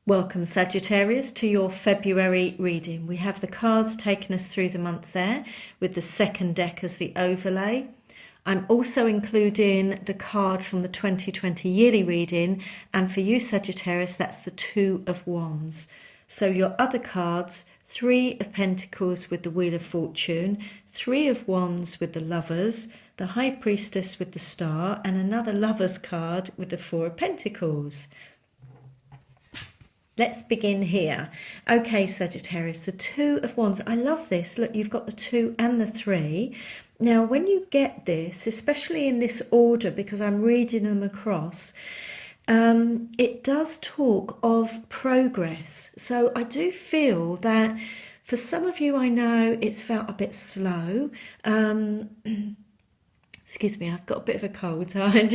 Welcome, Sagittarius, to your February reading. We have the cards taking us through the month there, with the second deck as the overlay. I'm also including the card from the 2020 yearly reading, and for you, Sagittarius, that's the Two of Wands. So your other cards, Three of Pentacles with the Wheel of Fortune, Three of Wands with the Lovers, the High Priestess with the Star, and another Lovers card with the Four of Pentacles. Let's begin here. Okay, Sagittarius, the Two of Wands. I love this. Look, you've got the 2 and the 3. Now, when you get this, especially in this order, because I'm reading them across, it does talk of progress. So I do feel that for some of you, I know it's felt a bit slow. Excuse me, I've got a bit of a cold, so I'm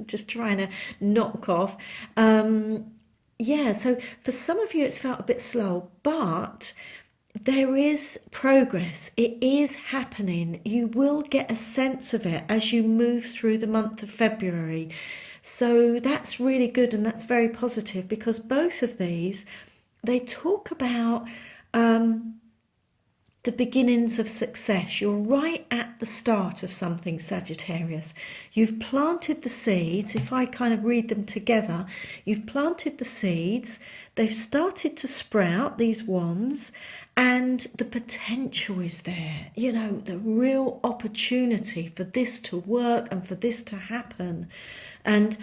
just trying to knock off. Yeah, so for some of you it's felt a bit slow, but there is progress. It is happening. You will get a sense of it as you move through the month of February. So that's really good, and that's very positive, because both of these, they talk about the beginnings of success. You're right at the start of something, Sagittarius. You've planted the seeds. If I kind of read them together, you've planted the seeds. They've started to sprout, these wands, and the potential is there. You know, the real opportunity for this to work and for this to happen. And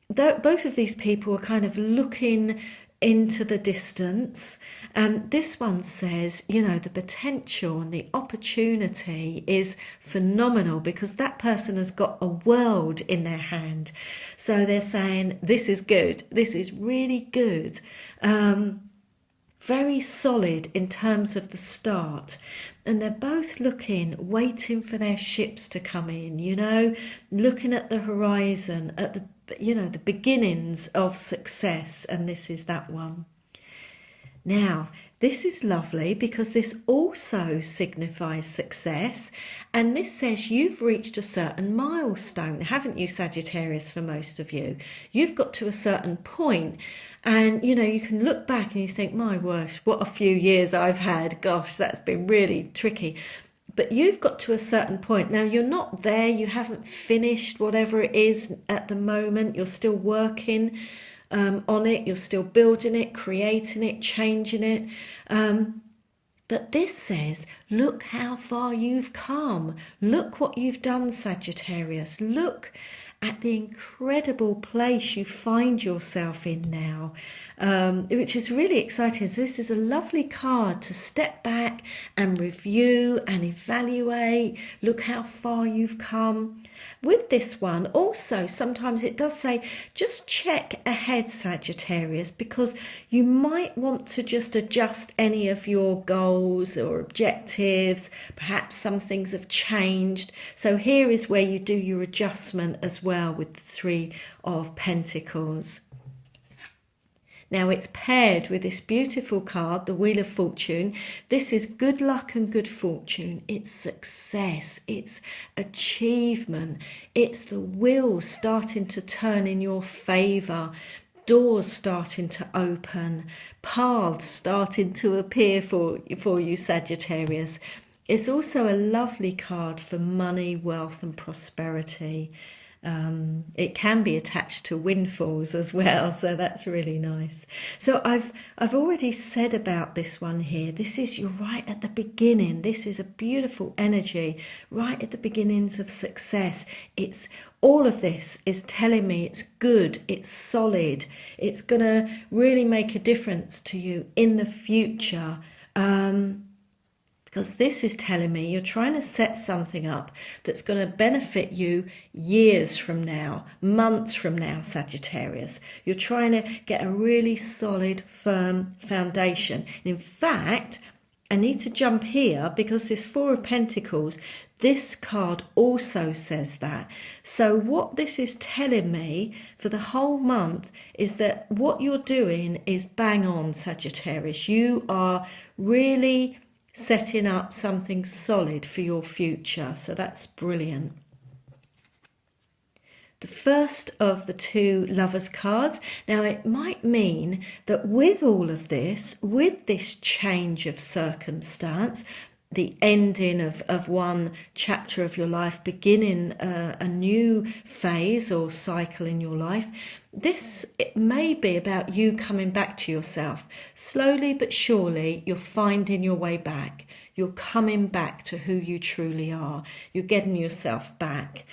both of these people are kind of looking into the distance, and this one says, you know, the potential and the opportunity is phenomenal, because that person has got a world in their hand. So they're saying, this is good, this is really good, very solid in terms of the start. And they're both looking, waiting for their ships to come in, you know, looking at the horizon, at the, you know, the beginnings of success. And this is that one. Now, this is lovely, because this also signifies success. And this says you've reached a certain milestone, haven't you, Sagittarius? For most of you, you've got to a certain point. And, you know, you can look back and you think, my word, what a few years I've had. Gosh, that's been really tricky. But you've got to a certain point. Now, you're not there. You haven't finished whatever it is at the moment. You're still working on it. You're still building it, creating it, changing it. But this says, look how far you've come. Look what you've done, Sagittarius. Look at the incredible place you find yourself in now, which is really exciting. So this is a lovely card to step back and review and evaluate. Look how far you've come. With this one, also, sometimes it does say, just check ahead, Sagittarius, because you might want to just adjust any of your goals or objectives. Perhaps some things have changed. So here is where you do your adjustment as well with the Three of Pentacles. Now, it's paired with this beautiful card, the Wheel of Fortune. This is good luck and good fortune. It's success. It's achievement. It's the wheel starting to turn in your favour. Doors starting to open. Paths starting to appear for you, Sagittarius. It's also a lovely card for money, wealth and prosperity. It can be attached to windfalls as well, so that's really nice. So I've already said about this one here. This is, you're right at the beginning. This is a beautiful energy right at the beginnings of success. It's all of this is telling me it's good, it's solid, it's gonna really make a difference to you in the future. Because this is telling me you're trying to set something up that's going to benefit you years from now, months from now, Sagittarius. You're trying to get a really solid, firm foundation. In fact, I need to jump here, because this Four of Pentacles, this card also says that. So what this is telling me for the whole month is that what you're doing is bang on, Sagittarius. You are really setting up something solid for your future. So that's brilliant. The the first of the two Lovers cards. Now, it might mean that with all of this, with this change of circumstance, the ending of one chapter of your life, beginning a new phase or cycle in your life, it may be about you coming back to yourself. Slowly but surely, you're finding your way back. You're coming back to who you truly are. You're getting yourself back.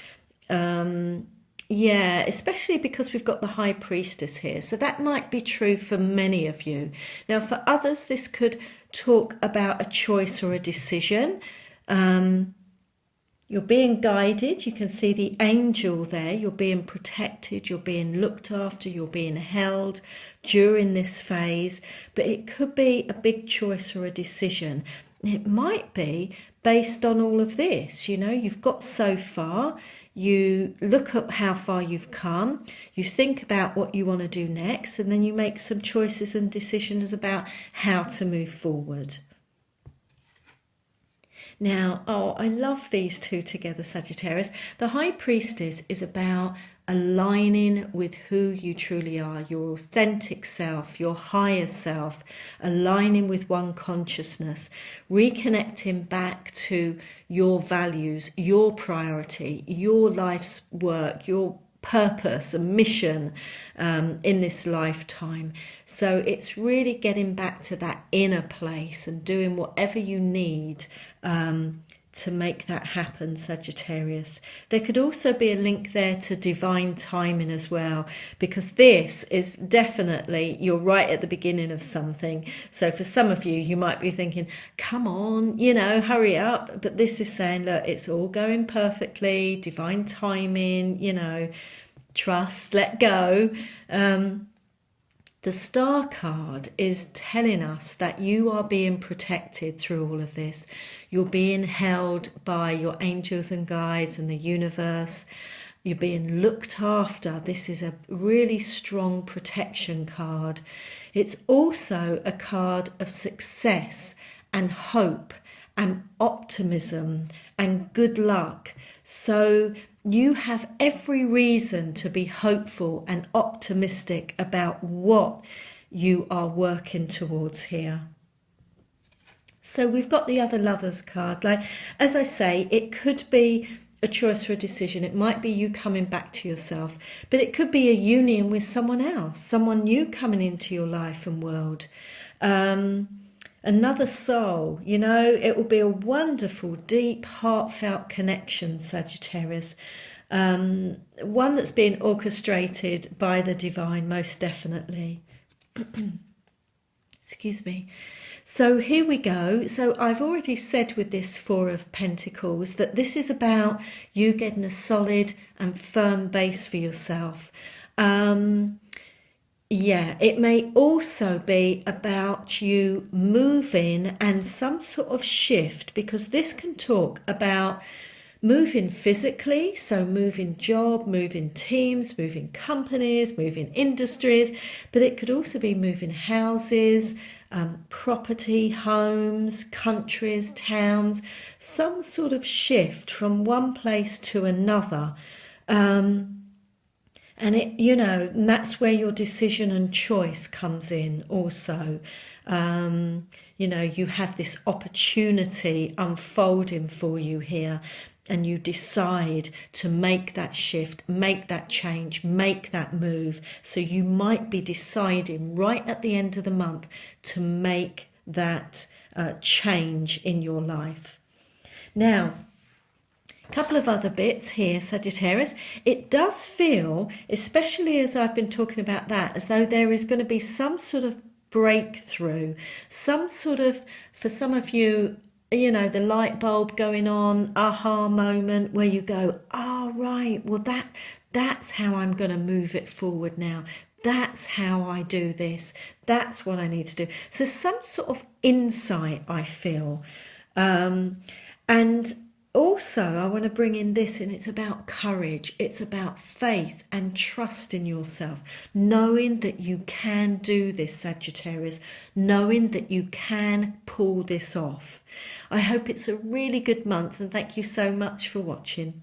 Yeah, especially because we've got the High Priestess here. So that might be true for many of you. Now, for others, this could talk about a choice or a decision. You're being guided. You can see the angel there. You're being protected. You're being looked after. You're being held during this phase. But it could be a big choice or a decision. It might be based on all of this. You know, you've got so far. You look at how far you've come. You think about what you want to do next. And then you make some choices and decisions about how to move forward. Now, I love these two together, Sagittarius. The High Priestess is about aligning with who you truly are, your authentic self, your higher self, aligning with one consciousness, reconnecting back to your values, your priority, your life's work, your purpose and mission in this lifetime. So it's really getting back to that inner place and doing whatever you need to make that happen, Sagittarius. There could also be a link there to divine timing as well, because this is definitely, you're right at the beginning of something. So for some of you, you might be thinking, come on, you know, hurry up. But this is saying, look, it's all going perfectly, divine timing, you know, trust, let go. The Star card is telling us that you are being protected through all of this. You're being held by your angels and guides and the universe. You're being looked after. This is a really strong protection card. It's also a card of success and hope and optimism and good luck. So you have every reason to be hopeful and optimistic about what you are working towards here. So we've got the other Lovers card. Like, as I say, it could be a choice or a decision. It might be you coming back to yourself, but it could be a union with someone else, someone new coming into your life and world. Another soul, you know, it will be a wonderful, deep, heartfelt connection, Sagittarius. One that's being orchestrated by the divine, most definitely. Excuse me. So here we go. So I've already said with this Four of Pentacles that this is about you getting a solid and firm base for yourself. Yeah, it may also be about you moving and some sort of shift, because this can talk about moving physically, so moving job, moving teams, moving companies, moving industries, but it could also be moving houses, property, homes, countries, towns, some sort of shift from one place to another. And it, you know, and that's where your decision and choice comes in also. You know, you have this opportunity unfolding for you here, and you decide to make that shift, make that change, make that move. So you might be deciding right at the end of the month to make that change in your life. Now, couple of other bits here, Sagittarius. It does feel, especially as I've been talking about that, as though there is going to be some sort of breakthrough, some sort of, for some of you, you know, the light bulb going on, aha moment where you go, oh, right, well, that's how I'm going to move it forward now. That's how I do this. That's what I need to do. So some sort of insight, I feel. And also, I want to bring in this, and it's about courage. It's about faith and trust in yourself, knowing that you can do this, Sagittarius, knowing that you can pull this off. I hope it's a really good month, and thank you so much for watching.